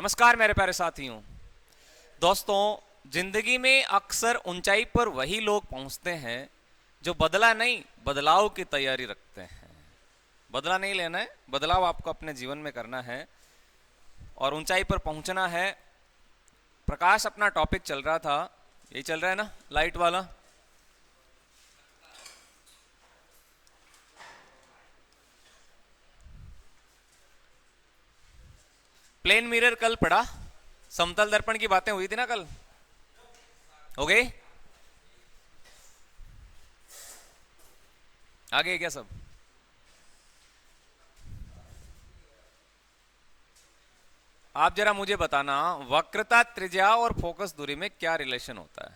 नमस्कार मेरे प्यारे साथियों। दोस्तों, जिंदगी में अक्सर ऊंचाई पर वही लोग पहुंचते हैं जो बदला नहीं, बदलाव की तैयारी रखते हैं। बदला नहीं लेना है, बदलाव आपको अपने जीवन में करना है और ऊंचाई पर पहुंचना है। प्रकाश अपना टॉपिक चल रहा था, यही चल रहा है ना, लाइट वाला। प्लेन मिरर कल पढ़ा, समतल दर्पण की बातें हुई थी ना कल, हो गई? आगे क्या सब? आप जरा मुझे बताना, वक्रता त्रिज्या और फोकस दूरी में क्या रिलेशन होता है?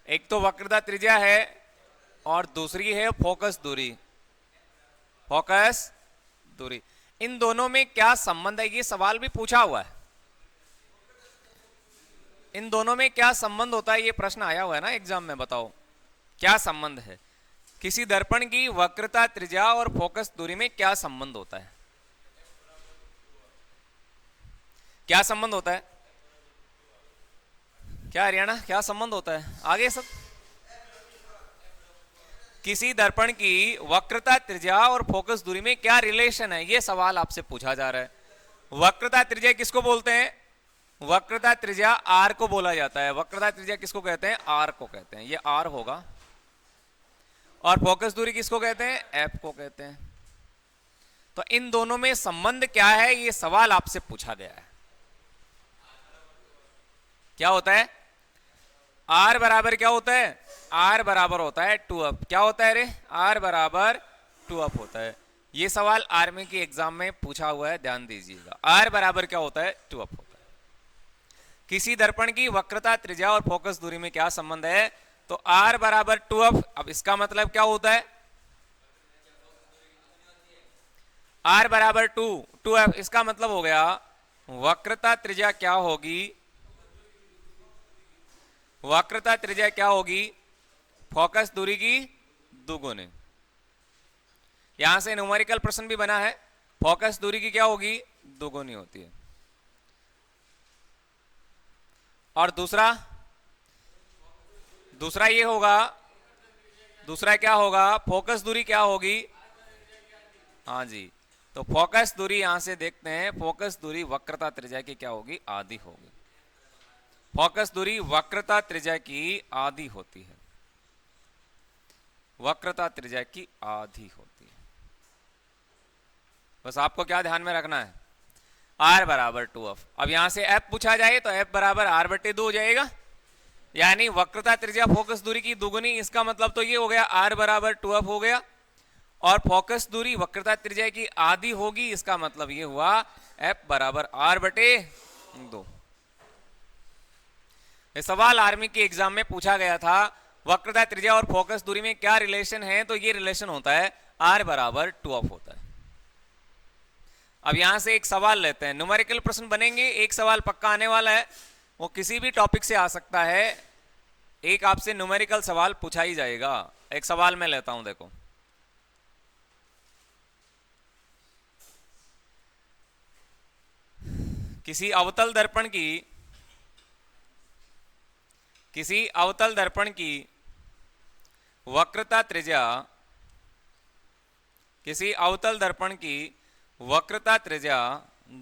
एक तो वक्रता त्रिज्या है और दूसरी है फोकस दूरी। फोकस दूरी, इन दोनों में क्या संबंध है? ये सवाल भी पूछा हुआ है। इन दोनों में क्या संबंध होता है, ये प्रश्न आया हुआ है ना एग्जाम में। बताओ क्या संबंध है? किसी दर्पण की वक्रता त्रिज्या और फोकस दूरी में क्या संबंध होता है? क्या संबंध होता है? क्या हरियाणा, क्या संबंध होता है? आगे सब। किसी दर्पण की वक्रता त्रिज्या और फोकस दूरी में क्या रिलेशन है, यह सवाल आपसे पूछा जा रहा है। वक्रता त्रिज्या किसको बोलते हैं? वक्रता त्रिज्या आर को बोला जाता है। वक्रता त्रिज्या किसको कहते हैं? आर को कहते हैं, ये आर होगा। और फोकस दूरी किसको कहते हैं? एफ को कहते हैं। तो इन दोनों में संबंध क्या है, ये सवाल आपसे पूछा गया है। क्या होता है? आर बराबर क्या होता है? आर बराबर होता है 2f। क्या होता है रे? आर बराबर 2f होता है। ये सवाल आर्मी की एग्जाम में पूछा हुआ है, ध्यान दीजिएगा। आर बराबर क्या होता है? 2f होता है। किसी दर्पण की वक्रता त्रिज्या और फोकस दूरी में क्या संबंध है? तो आर बराबर 2f। अब इसका मतलब क्या होता है? आर बराबर 2f, इसका मतलब हो गया वक्रता त्रिज्या क्या होगी? वक्रता त्रिज्या क्या होगी? फोकस दूरी की दुगुनी। यहां से न्यूमेरिकल प्रश्न भी बना है, फोकस दूरी की क्या होगी? दुगुनी होती है। और दूसरा ये होगा, दूसरा क्या होगा? फोकस दूरी क्या होगी? हाँ जी, तो फोकस दूरी यहां से देखते हैं, फोकस दूरी वक्रता त्रिज्या की क्या होगी? आधी होगी। फोकस दूरी वक्रता त्रिज्या की आधी होती है। वक्रता त्रिज्या की आधी होती है। बस आपको क्या ध्यान में रखना है? आर बराबर 2f। अब यहां से एफ पूछा जाए तो एफ बराबर आर बटे 2 हो जाएगा, यानी वक्रता त्रिज्या फोकस दूरी की दुगुनी। इसका मतलब तो ये हो गया आर बराबर 2f हो गया, और फोकस दूरी वक्रता त्रिज्या की आधी होगी। इसका मतलब ये हुआ एफ बराबर आर बटे 2। ये सवाल आर्मी की एग्जाम में पूछा गया था, वक्रता त्रिज्या और फोकस दूरी में क्या रिलेशन है? तो ये रिलेशन होता है आर बराबर 2f होता है। अब यहां से एक सवाल लेते हैं, न्यूमेरिकल प्रश्न बनेंगे। एक सवाल पक्का आने वाला है, वो किसी भी टॉपिक से आ सकता है। एक आपसे न्यूमेरिकल सवाल पूछा ही जाएगा। एक सवाल मैं लेता हूं, देखो। किसी अवतल दर्पण की वक्रता त्रिज्या, किसी अवतल दर्पण की वक्रता त्रिज्या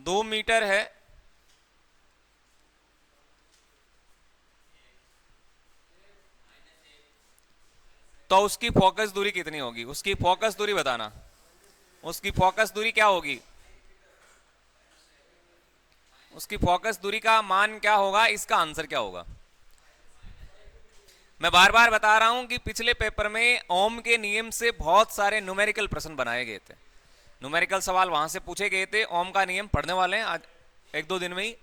2 मीटर है। तो उसकी फोकस दूरी कितनी होगी? उसकी फोकस दूरी बताना। उसकी फोकस दूरी क्या होगी? उसकी फोकस दूरी का मान क्या होगा? इसका आंसर क्या होगा? मैं बार बार बता रहा हूं कि पिछले पेपर में ओम के नियम से बहुत सारे न्यूमेरिकल प्रश्न बनाए गए थे। न्यूमेरिकल सवाल वहां से पूछे गए थे। ओम का नियम पढ़ने वाले हैं आज 1-2 दिन में ही।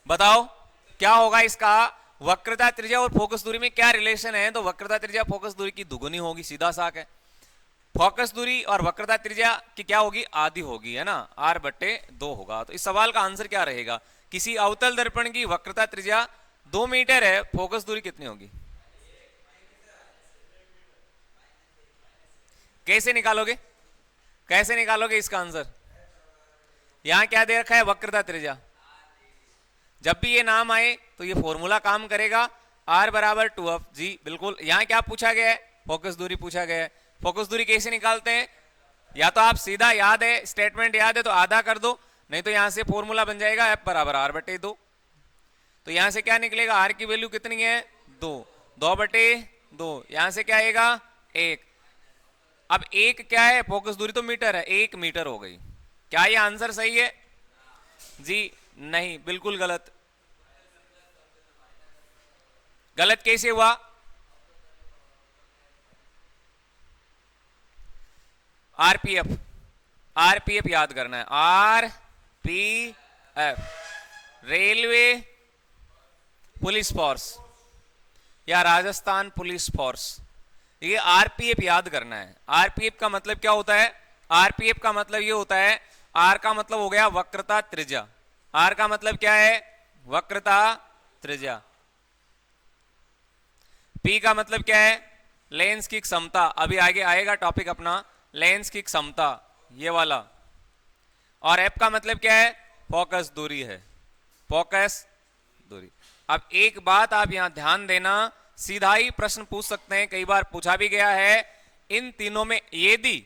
बताओ क्या होगा इसका? वक्रता त्रिज्या और फोकस दूरी में क्या रिलेशन है? तो वक्रता त्रिज्या फोकस दूरी की दुगुनी होगी, सीधा साक है। फोकस दूरी और वक्रता त्रिज्या की क्या होगी? आधी होगी, है ना, आर बटे 2 होगा। तो इस सवाल का आंसर क्या रहेगा? किसी अवतल दर्पण की वक्रता त्रिज्या 2 मीटर है, फोकस दूरी कितनी होगी? कैसे निकालोगे? कैसे निकालोगे इसका आंसर? यहां क्या दे रखा है, वक्रता त्रिज्या। जब भी ये नाम आए तो ये फॉर्मूला काम करेगा, r बराबर 2f जी। बिल्कुल, यहां क्या पूछा गया है, फोकस दूरी पूछा गया है। फोकस दूरी कैसे निकालते हैं, या तो आप सीधा याद है, स्टेटमेंट याद है तो आधा कर दो, नहीं तो यहां से फॉर्मूला बन जाएगा f बराबर r बटे 2। तो यहां से क्या निकलेगा, r की वैल्यू कितनी है 2, 2 बटे 2, यहां से क्या आएगा 1। अब 1 क्या है, फोकस दूरी तो मीटर है, 1 मीटर हो गई। क्या ये आंसर सही है जी, नहीं, बिल्कुल गलत। गलत कैसे हुआ, आरपीएफ, आरपीएफ याद करना है, आरपीएफ रेलवे पुलिस फोर्स या राजस्थान पुलिस फोर्स, ये आरपीएफ याद करना है। आरपीएफ का मतलब क्या होता है, आरपीएफ का मतलब ये होता है, आर का मतलब हो गया वक्रता त्रिज्या, आर का मतलब क्या है, वक्रता त्रिज्या। पी का मतलब क्या है, लेंस की क्षमता, अभी आगे आएगा टॉपिक अपना, लेंस की क्षमता ये वाला। और एफ का मतलब क्या है, फोकस दूरी है, फोकस दूरी। अब एक बात आप यहां ध्यान देना, सीधा ही प्रश्न पूछ सकते हैं, कई बार पूछा भी गया है, इन तीनों में यदि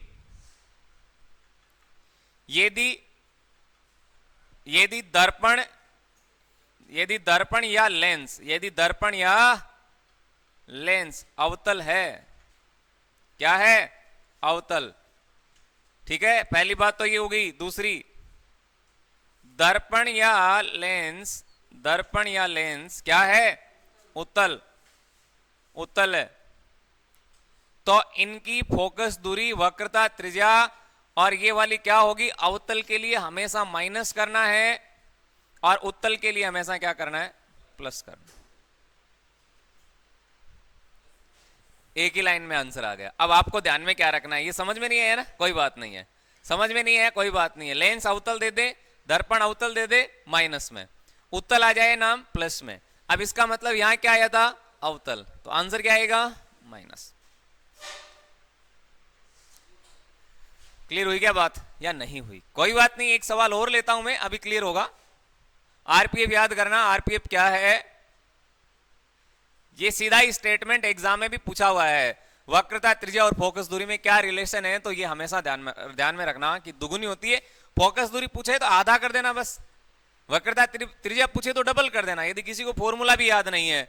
दर्पण या लेंस, यदि दर्पण या लेंस अवतल है, क्या है, अवतल, ठीक है, पहली बात तो ये हो गई। दूसरी, दर्पण या लेंस क्या है, उत्तल, उत्तल है, तो इनकी फोकस दूरी, वक्रता त्रिज्या और ये वाली क्या होगी, अवतल के लिए हमेशा माइनस करना है और उत्तल के लिए हमेशा क्या करना है, प्लस करना। एक ही लाइन में आंसर आ गया। अब आपको ध्यान में क्या रखना है, ये समझ में नहीं है ना, कोई बात नहीं है, समझ में नहीं है कोई बात नहीं है। लेंस अवतल दे दे, दर्पण अवतल दे दे माइनस में, उत्तल आ जाए नाम प्लस में। अब इसका मतलब यहां क्या आया था, अवतल, तो आंसर क्या आएगा, माइनस। क्लियर हुई क्या बात, या नहीं हुई, कोई बात नहीं, एक सवाल और लेता हूं मैं, अभी क्लियर होगा। आरपीएफ याद करना, आरपीएफ क्या है, ये सीधा ही स्टेटमेंट एग्जाम में भी पूछा हुआ है, वक्रता त्रिज्या और फोकस दूरी में क्या रिलेशन है, तो ये हमेशा ध्यान में रखना कि दुगुनी होती है। फोकस दूरी पूछे तो आधा कर देना बस, वक्रता त्रिज्या पूछे तो डबल कर देना, यदि किसी को फॉर्मूला भी याद नहीं है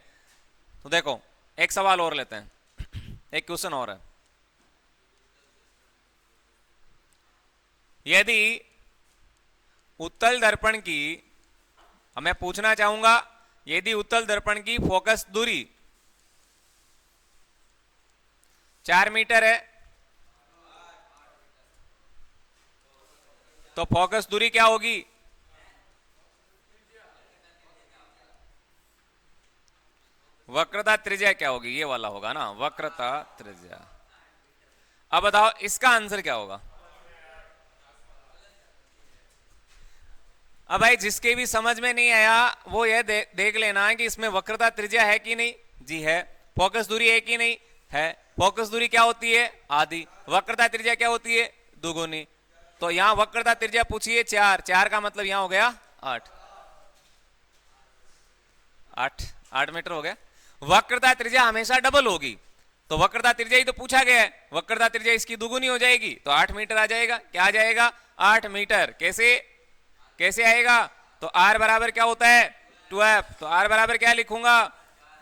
तो। देखो एक सवाल और लेते हैं, एक क्वेश्चन और है, यदि उत्तल दर्पण की, मैं पूछना चाहूंगा, यदि उत्तल दर्पण की फोकस दूरी 4 मीटर है, तो फोकस दूरी क्या होगी, वक्रता त्रिज्या क्या होगी, ये वाला होगा ना, वक्रता त्रिज्या। अब बताओ इसका आंसर क्या होगा। अब भाई जिसके भी समझ में नहीं आया वो यह देख लेना है कि इसमें वक्रता त्रिज्या है कि नहीं, जी है। फोकस दूरी है कि नहीं, है। फोकस दूरी क्या होती है, आधी। वक्रता त्रिज्या क्या होती है, दुगुनी। तो यहां वक्रता त्रिज्या पूछिए 4, 4 का मतलब यहां हो गया 8, 8 मीटर हो गया। वक्रता त्रिज्या हमेशा डबल होगी, तो वक्रता त्रिज्या ही तो पूछा गया है, वक्रता त्रिज्या इसकी दुगुनी हो जाएगी, तो 8 मीटर आ जाएगा। क्या आ जाएगा, 8 मीटर। कैसे आएगा, तो r बराबर क्या होता है 2f, तो r बराबर क्या लिखूंगा,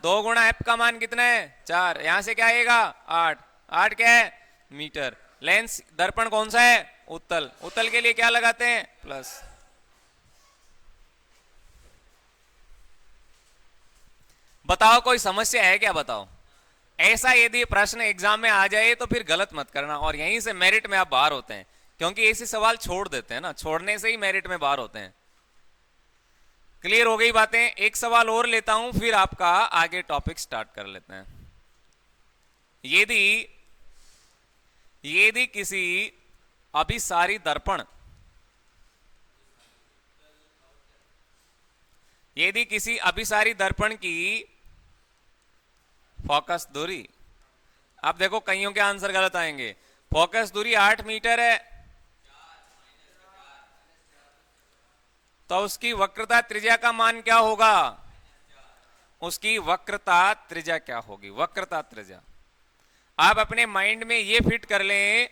2 गुणा f का मान कितना है 4, यहां से क्या आएगा 8 क्या है मीटर। लेंस दर्पण कौन सा है, उत्तल, उत्तल के लिए क्या लगाते हैं, प्लस। बताओ कोई समस्या है क्या, बताओ। ऐसा यदि प्रश्न एग्जाम में आ जाए तो फिर गलत मत करना, और यहीं से मेरिट में आप बाहर होते हैं, क्योंकि ऐसे सवाल छोड़ देते हैं ना, छोड़ने से ही मेरिट में बाहर होते हैं। क्लियर हो गई बातें। एक सवाल और लेता हूं, फिर आपका आगे टॉपिक स्टार्ट कर लेते हैं। यदि किसी अभिसारी दर्पण, यदि किसी अभिसारी दर्पण की फोकस दूरी, अब देखो कईयों के आंसर गलत आएंगे। फोकस दूरी 8 मीटर है, तो उसकी वक्रता त्रिज्या का मान क्या होगा? उसकी वक्रता त्रिज्या क्या होगी? वक्रता त्रिज्या आप अपने माइंड में ये फिट कर लें।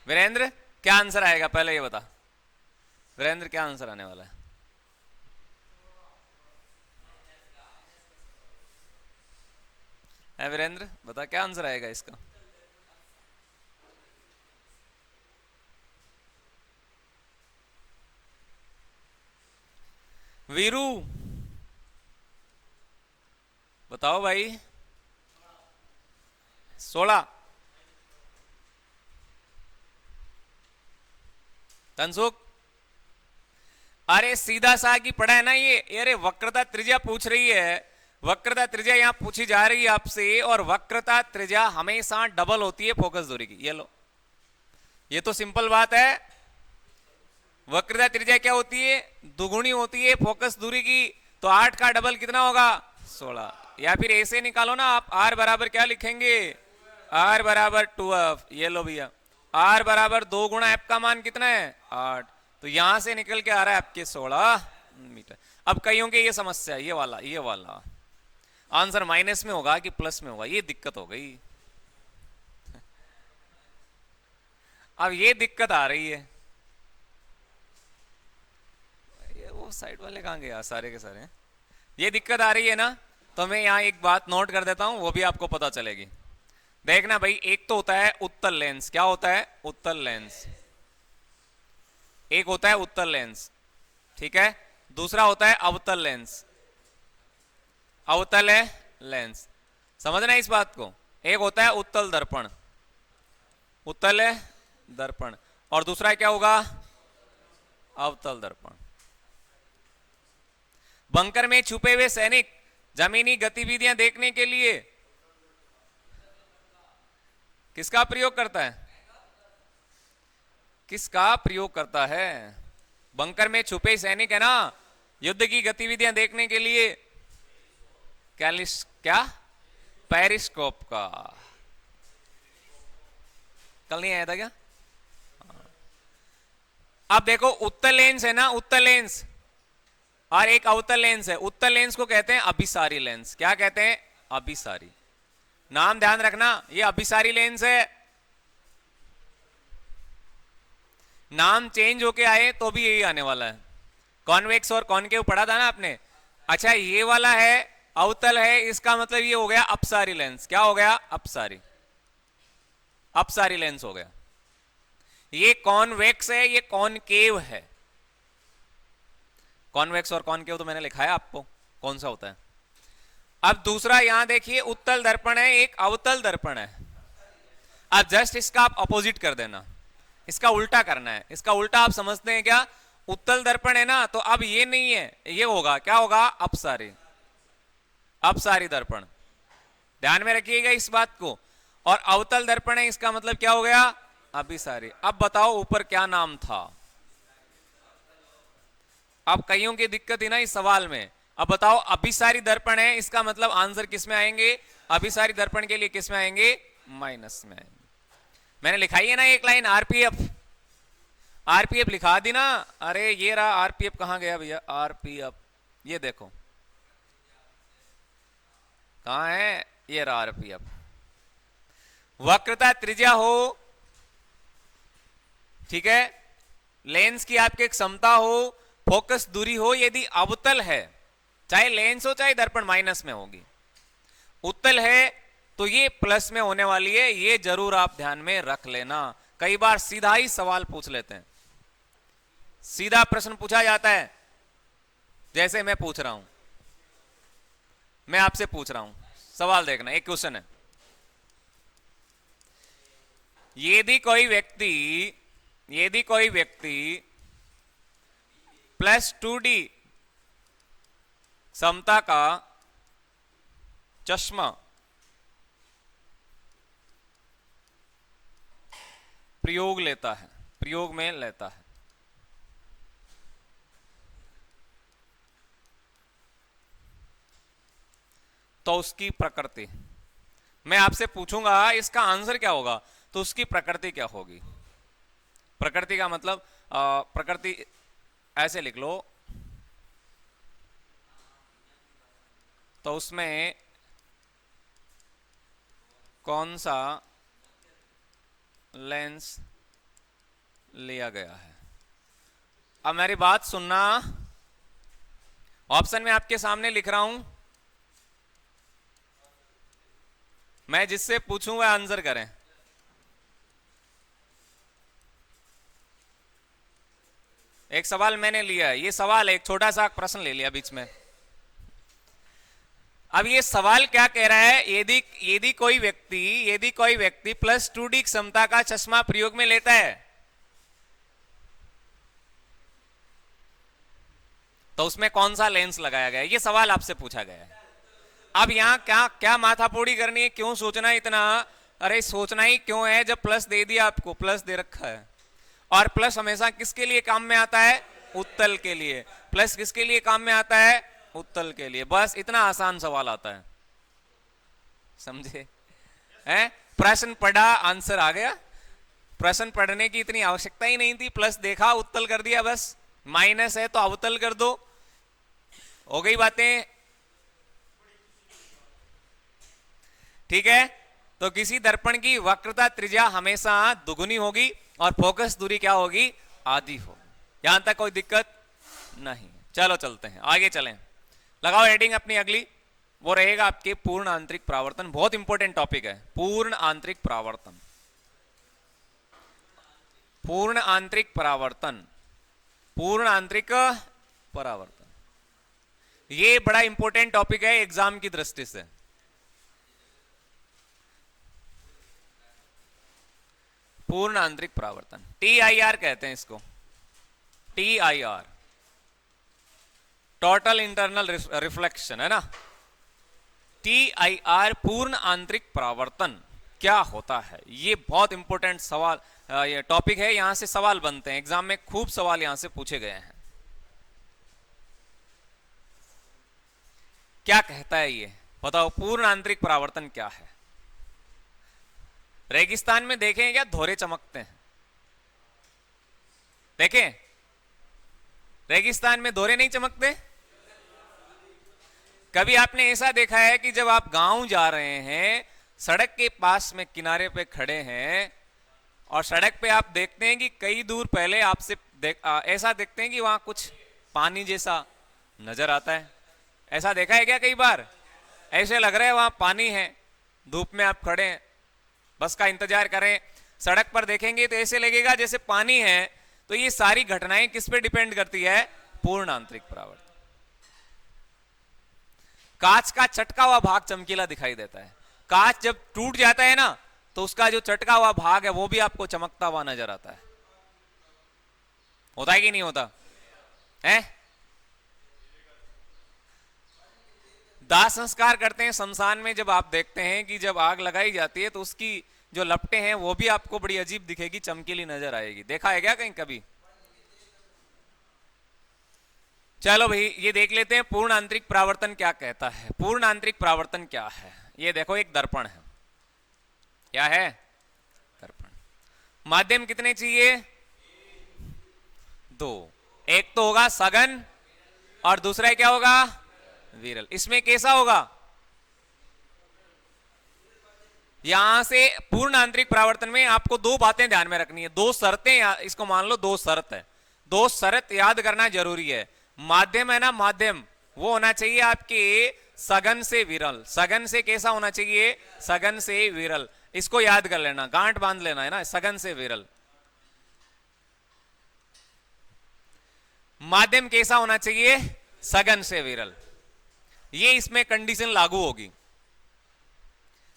वीरेंद्र क्या आंसर आएगा पहले ये बता। वीरेंद्र क्या आंसर आने वाला है? वीरेंद्र बता क्या आंसर आएगा इसका? वीरू बताओ भाई। 16। तनसुख अरे सीधा सा की पढ़ा है ना ये। अरे वक्रता त्रिज्या पूछ रही है, वक्रता त्रिज्या यहां पूछी जा रही है आपसे, और वक्रता त्रिज्या हमेशा डबल होती है फोकस दूरी की। ये लो, ये तो सिंपल बात है। वक्रता त्रिज्या क्या होती है? दुगुनी होती है फोकस दूरी की। तो 8 का डबल कितना होगा? 16। या फिर ऐसे निकालो ना आप, r बराबर क्या लिखेंगे? r बराबर 2f। ये लो भैया, r बराबर 2 गुणा f का मान कितना है? 8। तो यहां से निकल के आ रहा है आपके 16 मीटर। अब कईयों के ये समस्या, ये वाला आंसर माइनस में होगा कि प्लस में होगा, ये दिक्कत हो गई। अब ये दिक्कत आ रही है। ये वो साइड वाले कहां गए सारे के सारे? ये दिक्कत आ रही है ना, तो मैं यहां एक बात नोट कर देता हूं, वो भी आपको पता चलेगी। देखना भाई, एक तो होता है उत्तल लेंस। क्या होता है? उत्तल लेंस। एक होता है उत्तल लेंस, ठीक है। दूसरा होता है अवतल लेंस। अवतल है लेंस, समझना इस बात को। एक होता है उत्तल दर्पण, उत्तल है दर्पण, और दूसरा क्या होगा? अवतल दर्पण। बंकर में छुपे हुए सैनिक जमीनी गतिविधियां देखने के लिए किसका प्रयोग करता है? किसका प्रयोग करता है? बंकर में छुपे सैनिक है ना, युद्ध की गतिविधियां देखने के लिए क्या? पेरिस्कोप का। कल नहीं आया था क्या? अब देखो, उत्तल लेंस है ना, उत्तल लेंस, और एक अवतल लेंस है। उत्तल लेंस को कहते हैं अभिसारी लेंस। क्या कहते हैं? अभिसारी। नाम ध्यान रखना, ये अभिसारी लेंस है। नाम चेंज होके आए तो भी यही आने वाला है। कॉन्वेक्स और कॉनकेव पढ़ा था ना आपने। अच्छा, ये वाला है अवतल है, इसका मतलब ये हो गया अपसारी लेंस। क्या हो गया? अपसारी, अपसारी लेंस हो गया। ये कॉन्वेक्स है, ये कॉनकेव है। कॉन्वेक्स और कॉनकेव तो मैंने लिखा है आपको कौन सा होता है। अब दूसरा यहां देखिए, उत्तल दर्पण है, एक अवतल दर्पण है। अब जस्ट इसका आप अपोजिट कर देना, इसका उल्टा करना है। इसका उल्टा आप समझते हैं क्या? उत्तल दर्पण है ना, तो अब ये नहीं है, ये होगा, क्या होगा? अपसारी, अपसारी दर्पण। ध्यान में रखिएगा इस बात को। और अवतल दर्पण है, इसका मतलब क्या हो गया? अभिसारी। अब बताओ ऊपर क्या नाम था? अब कईयों की दिक्कत थी ना इस सवाल में। अब बताओ, अभिसारी दर्पण है, इसका मतलब आंसर किस में आएंगे? अभिसारी दर्पण के लिए किस में आएंगे? माइनस में आएंगे। मैंने लिखाई है ना एक लाइन, आरपीएफ। आरपीएफ लिखा दी ना। अरे ये रहा आरपीएफ, कहां गया भैया आरपीएफ? ये देखो कहां है, ये रहा आरपीएफ। वक्रता त्रिज्या हो, ठीक है, लेंस की आपकी क्षमता हो, फोकस दूरी हो, यदि अवतल है, चाहे लेंस हो चाहे दर्पण, माइनस में होगी। उत्तल है तो ये प्लस में होने वाली है। ये जरूर आप ध्यान में रख लेना। कई बार सीधा ही सवाल पूछ लेते हैं, सीधा प्रश्न पूछा जाता है। जैसे मैं पूछ रहा हूं, मैं आपसे पूछ रहा हूं, सवाल देखना, एक क्वेश्चन है। यदि कोई व्यक्ति +2D क्षमता का चश्मा प्रयोग में लेता है, तो उसकी प्रकृति। मैं आपसे पूछूंगा इसका आंसर क्या होगा, तो उसकी प्रकृति क्या होगी। प्रकृति का मतलब प्रकृति ऐसे लिख लो, तो उसमें कौन सा लेंस लिया गया है। अब मेरी बात सुनना, ऑप्शन में आपके सामने लिख रहा हूं, मैं जिससे पूछूं वह आंसर करें। एक सवाल मैंने लिया है, ये सवाल एक छोटा सा प्रश्न ले लिया बीच में। अब ये सवाल क्या कह रहा है, यदि कोई व्यक्ति +2D क्षमता का चश्मा प्रयोग में लेता है तो उसमें कौन सा लेंस लगाया गया है, ये सवाल आपसे पूछा गया है। अब यहां क्या क्या माथापोड़ी करनी है, क्यों सोचना इतना, अरे सोचना ही क्यों है जब प्लस दे दिया, आपको प्लस दे रखा है। और प्लस हमेशा किसके लिए काम में आता है, उत्तल के लिए। प्लस किसके लिए काम में आता है, उत्तल के लिए। बस इतना आसान सवाल आता है, समझे हैं। प्रश्न पढ़ा, आंसर आ गया। प्रश्न पढ़ने की इतनी आवश्यकता ही नहीं थी, प्लस देखा उत्तल कर दिया, बस माइनस है तो अवतल कर दो, हो गई बातें। ठीक है, तो किसी दर्पण की वक्रता त्रिज्या हमेशा दुगुनी होगी और फोकस दूरी क्या होगी, आधी होगी। यहां तक कोई दिक्कत नहीं। चलो चलते हैं आगे, चलें। लगाओ हेडिंग अपनी अगली, वो रहेगा आपके पूर्ण आंतरिक परावर्तन। बहुत इंपॉर्टेंट टॉपिक है पूर्ण आंतरिक परावर्तन। पूर्ण आंतरिक परावर्तन, पूर्ण आंतरिक परावर्तन, ये बड़ा इंपॉर्टेंट टॉपिक है एग्जाम की दृष्टि से। पूर्ण आंतरिक परावर्तन, TIR कहते हैं इसको, TIR, टोटल इंटरनल रिफ्लेक्शन, है ना। TIR पूर्ण आंतरिक परावर्तन क्या होता है, ये बहुत इंपॉर्टेंट सवाल, ये टॉपिक है। यहां से सवाल बनते हैं एग्जाम में, खूब सवाल यहां से पूछे गए हैं। क्या कहता है ये, बताओ पूर्ण आंतरिक परावर्तन क्या है। रेगिस्तान में देखें क्या धोरे चमकते हैं, देखें रेगिस्तान में धोरे नहीं चमकते। कभी आपने ऐसा देखा है कि जब आप गांव जा रहे हैं, सड़क के पास में किनारे पे खड़े हैं और सड़क पे आप देखते हैं कि कई दूर पहले आपसे ऐसा देखते हैं कि वहां कुछ पानी जैसा नजर आता है। ऐसा देखा है क्या कई बार, ऐसे लग रहा है वहां पानी है, धूप में आप खड़े हैं, बस का इंतजार करें, सड़क पर देखेंगे तो ऐसे लगेगा जैसे पानी है। तो ये सारी घटनाएं किस पे डिपेंड करती है, पूर्ण आंतरिक परावर्तन। कांच का चटका हुआ भाग चमकीला दिखाई देता है। कांच जब टूट जाता है ना, तो उसका जो चटका हुआ भाग है वो भी आपको चमकता हुआ नजर आता है। होता है कि नहीं होता है। दाह संस्कार करते हैं शमशान में, जब आप देखते हैं कि जब आग लगाई जाती है तो उसकी जो लपटें हैं वो भी आपको बड़ी अजीब दिखेगी, चमकीली नजर आएगी। देखा है क्या कहीं कभी। चलो भाई ये देख लेते हैं पूर्ण आंतरिक परावर्तन क्या कहता है। पूर्ण आंतरिक परावर्तन क्या है, ये देखो एक दर्पण है, क्या है, दर्पण। माध्यम कितने चाहिए, 2। एक तो होगा सघन और दूसरा क्या होगा, विरल। इसमें कैसा होगा, यहां से पूर्ण आंतरिक परावर्तन में आपको 2 बातें ध्यान में रखनी है, 2 शर्तें, इसको मान लो 2 शर्त है, 2 शर्त याद करना जरूरी है। माध्यम है ना, माध्यम वो होना चाहिए आपके सघन से विरल। सघन से कैसा होना चाहिए, सघन से विरल। इसको याद कर लेना, गांठ बांध लेना है ना, सघन से विरल। माध्यम कैसा होना चाहिए, सघन से विरल। ये इसमें कंडीशन लागू होगी,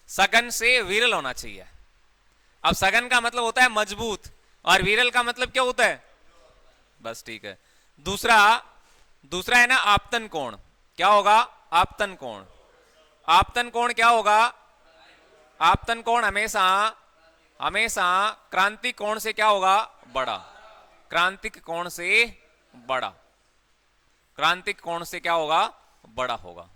सघन से विरल होना चाहिए। अब सघन का मतलब होता है मजबूत और विरल का मतलब क्या होता है, बस ठीक है। दूसरा है ना आपतन कोण, क्या होगा, आपतन कोण। आपतन कोण क्या होगा, आपतन कोण हमेशा क्रांतिक कोण से क्या होगा, बड़ा। क्रांतिक कोण से बड़ा, क्रांतिक कोण से क्या होगा, बड़ा होगा।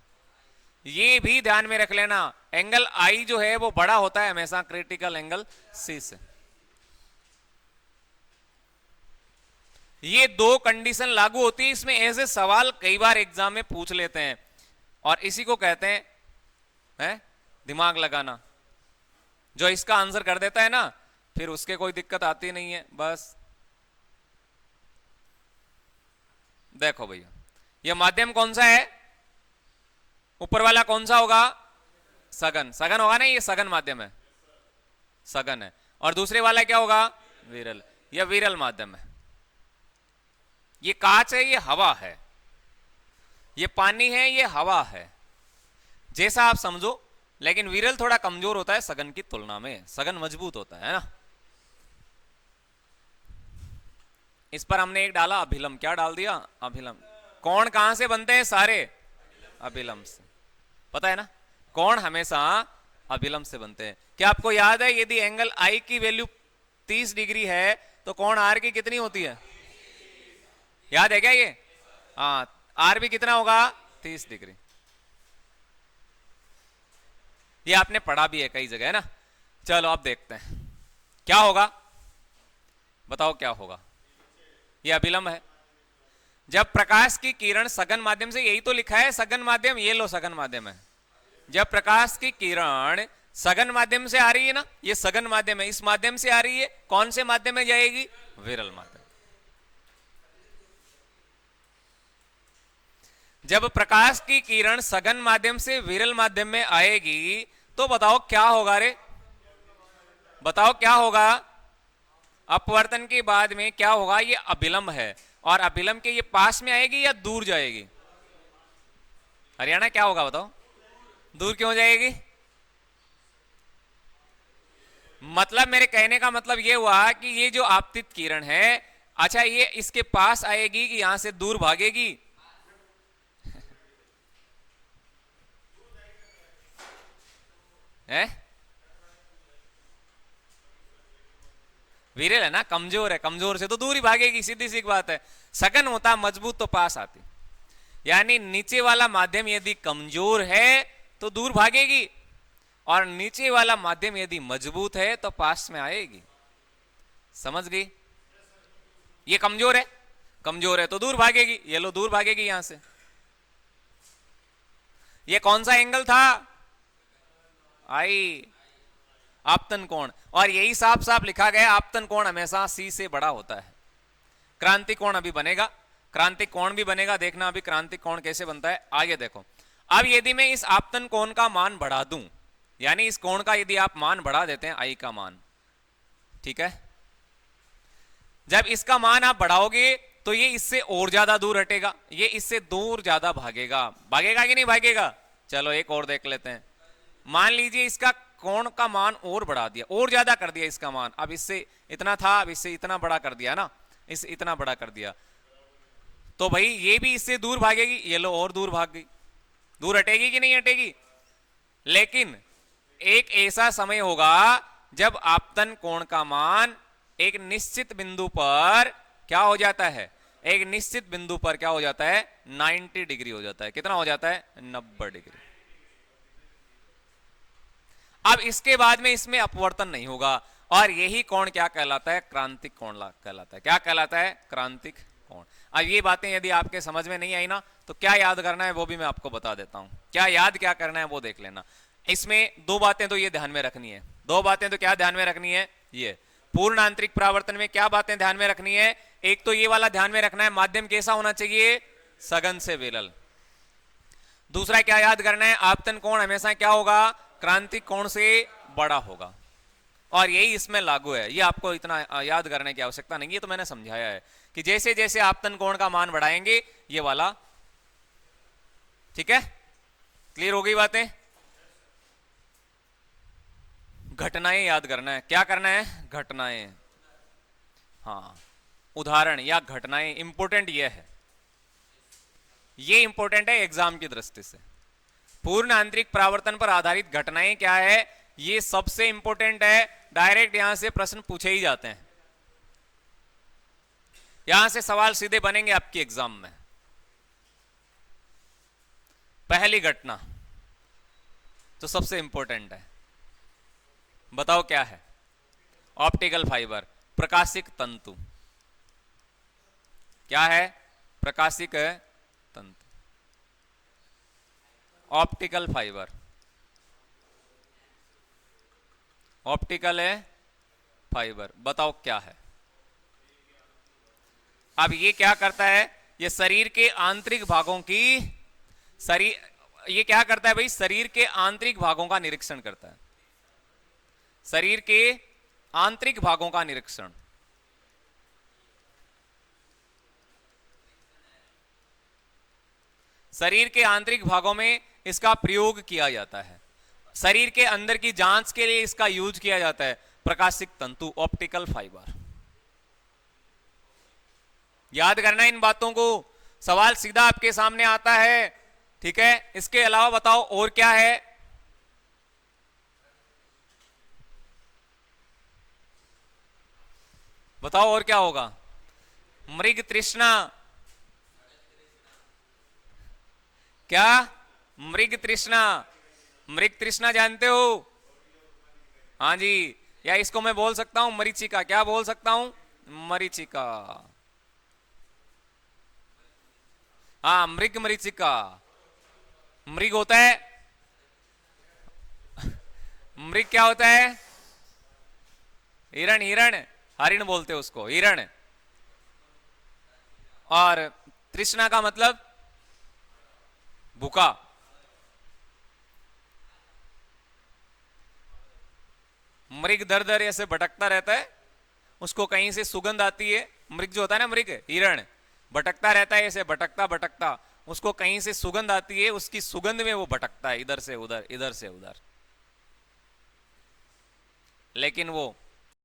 ये भी ध्यान में रख लेना, एंगल आई जो है वो बड़ा होता है हमेशा क्रिटिकल एंगल सी से। ये दो कंडीशन लागू होती है इसमें, ऐसे सवाल कई बार एग्जाम में पूछ लेते हैं और इसी को कहते हैं दिमाग लगाना। जो इसका आंसर कर देता है ना, फिर उसके कोई दिक्कत आती नहीं है। बस देखो भैया, ये माध्यम कौन सा है, ऊपर वाला कौन सा होगा, सघन, सघन होगा ना, ये सघन माध्यम है, सघन है। और दूसरे वाला क्या होगा, विरल, यह विरल माध्यम है। ये कांच है, ये हवा है, ये पानी है, ये हवा है, जैसा आप समझो। लेकिन विरल थोड़ा कमजोर होता है सघन की तुलना में, सघन मजबूत होता है ना। इस पर हमने एक डाला अभिलंब, क्या डाल दिया, अभिलंब। कोण कहां से बनते हैं, सारे अभिलंब से, पता है ना, कोण हमेशा अभिलंब से बनते हैं। क्या आपको याद है, यदि एंगल आई की वैल्यू 30 डिग्री है तो कोण आर की कितनी होती है, याद है क्या ये, हाँ, आर भी कितना होगा, 30 डिग्री। ये आपने पढ़ा भी है कई जगह, है ना। चलो अब देखते हैं क्या होगा, बताओ क्या होगा। ये अभिलंब है। जब प्रकाश की किरण सघन माध्यम से, यही तो लिखा है सघन माध्यम, ये लो सघन माध्यम है। जब प्रकाश की किरण सघन माध्यम से आ रही है ना, ये सघन माध्यम है, इस माध्यम से आ रही है, कौन से माध्यम में जाएगी, विरल माध्यम। जब प्रकाश की किरण सघन माध्यम से विरल माध्यम में आएगी तो बताओ क्या होगा रे, बताओ क्या होगा, अपवर्तन के बाद में क्या होगा, ये अभिलंब है और अभिलंब के ये पास में आएगी या दूर जाएगी, हरियाणा क्या होगा बताओ, दूर क्यों जाएगी। मतलब मेरे कहने का मतलब ये हुआ कि ये जो आपतित किरण है, अच्छा ये इसके पास आएगी कि यहां से दूर भागेगी, है विरल है ना, कमजोर है, कमजोर से तो दूर ही भागेगी, सीधी सी बात है। सघन होता मजबूत तो पास आती, यानी नीचे वाला माध्यम यदि कमजोर है तो दूर भागेगी और नीचे वाला माध्यम यदि मजबूत है तो पास में आएगी। समझ गई, ये कमजोर है, कमजोर है तो दूर भागेगी, ये लो दूर भागेगी यहां से। ये कौन सा एंगल था, आई, आपतन कोण, और यही साफ साफ लिखा गया आपतन कोण हमेशा सी से बड़ा होता है। क्रांति कोण अभी बनेगा, क्रांतिक कोण भी बनेगा, देखना अभी क्रांतिक कोण कैसे बनता है, आगे देखो। अब यदि मैं इस आपतन कोण का मान बढ़ा दूं, यानी इस कोण का यदि आप मान बढ़ा देते हैं, आई का मान, ठीक है, जब इसका मान आप बढ़ाओगे तो ये इससे और ज्यादा दूर हटेगा, ये इससे दूर ज्यादा भागेगा, भागेगा कि नहीं भागेगा। चलो एक और देख लेते हैं। मान लीजिए इसका कोण का मान और बढ़ा दिया, और ज्यादा कर दिया इसका मान, अब इससे इतना था, अब इससे इतना बड़ा कर दिया ना, इससे इतना बड़ा कर दिया, तो भाई ये भी इससे दूर भागेगी, ये लो और दूर भाग गई, दूर हटेगी कि नहीं हटेगी। लेकिन एक ऐसा समय होगा जब आपतन कोण का मान एक निश्चित बिंदु पर क्या हो जाता है, एक निश्चित बिंदु पर क्या हो जाता है, 90 डिग्री हो जाता है। कितना हो जाता है, 90 डिग्री। अब इसके बाद में इसमें अपवर्तन नहीं होगा और यही कोण क्या कहलाता है, क्रांतिक कोण कहलाता है। क्या कहलाता है, क्रांतिक कोण। अब ये बातें यदि आपके समझ में नहीं आई ना तो क्या याद करना है वो भी मैं आपको बता देता हूं। क्या याद क्या करना है वो देख लेना। इसमें दो बातें तो ये ध्यान में रखनी है, दो बातें तो क्या ध्यान में रखनी है, ये पूर्ण आंतरिक परावर्तन में क्या बातें ध्यान में रखनी है। एक तो ये वाला ध्यान में रखना है, माध्यम कैसा होना चाहिए, सघन से विरल। दूसरा क्या याद करना है, आपतन कोण हमेशा क्या होगा, क्रांतिक कोण से बड़ा होगा। और यही इसमें लागू है, ये आपको इतना याद करने की आवश्यकता नहीं है, तो मैंने समझाया है कि जैसे जैसे आपतन कोण का मान बढ़ाएंगे ये वाला, ठीक है, क्लियर हो गई बातें। घटनाएं याद करना है, क्या करना है, घटनाएं, हाँ उदाहरण या घटनाएं, इंपॉर्टेंट ये है, ये इंपॉर्टेंट है एग्जाम की दृष्टि से। पूर्ण आंतरिक परावर्तन पर आधारित घटनाएं क्या है, ये सबसे इंपॉर्टेंट है। डायरेक्ट यहां से प्रश्न पूछे ही जाते हैं, यहां से सवाल सीधे बनेंगे आपकी एग्जाम में। पहली घटना, तो सबसे इंपॉर्टेंट है, बताओ क्या है? ऑप्टिकल फाइबर, प्रकाशिक तंतु। क्या है? प्रकाशिक तंतु, ऑप्टिकल फाइबर, ऑप्टिकल है फाइबर। बताओ क्या है? अब ये क्या करता है? ये शरीर के आंतरिक भागों की ये क्या करता है भाई? शरीर के आंतरिक भागों का निरीक्षण करता है, शरीर के आंतरिक भागों का निरीक्षण। शरीर के आंतरिक भागों में इसका प्रयोग किया जाता है, शरीर के अंदर की जांच के लिए इसका यूज किया जाता है। प्रकाशिक तंतु, ऑप्टिकल फाइबर। याद करना इन बातों को, सवाल सीधा आपके सामने आता है, ठीक है? इसके अलावा बताओ और क्या है? बताओ और क्या होगा? मृग तृष्णा। क्या? मृग तृष्णा। मृग तृष्णा जानते हो? हाँ जी, या इसको मैं बोल सकता हूं मरीचिका। क्या बोल सकता हूं? मरीचिका। हाँ, मृग मरीचिका। मृग होता है, मृग क्या होता है? हिरण, हिरण, हरिण बोलते हैं उसको, हिरण। और तृष्णा का मतलब भूखा। मृग दर दर ऐसे भटकता रहता है, उसको कहीं से सुगंध आती है। मृग जो होता है ना, मृग, हिरण, भटकता रहता है ऐसे, भटकता भटकता, उसको कहीं से सुगंध आती है, उसकी सुगंध में वो भटकता है, इधर से उधर, इधर से उधर। लेकिन वो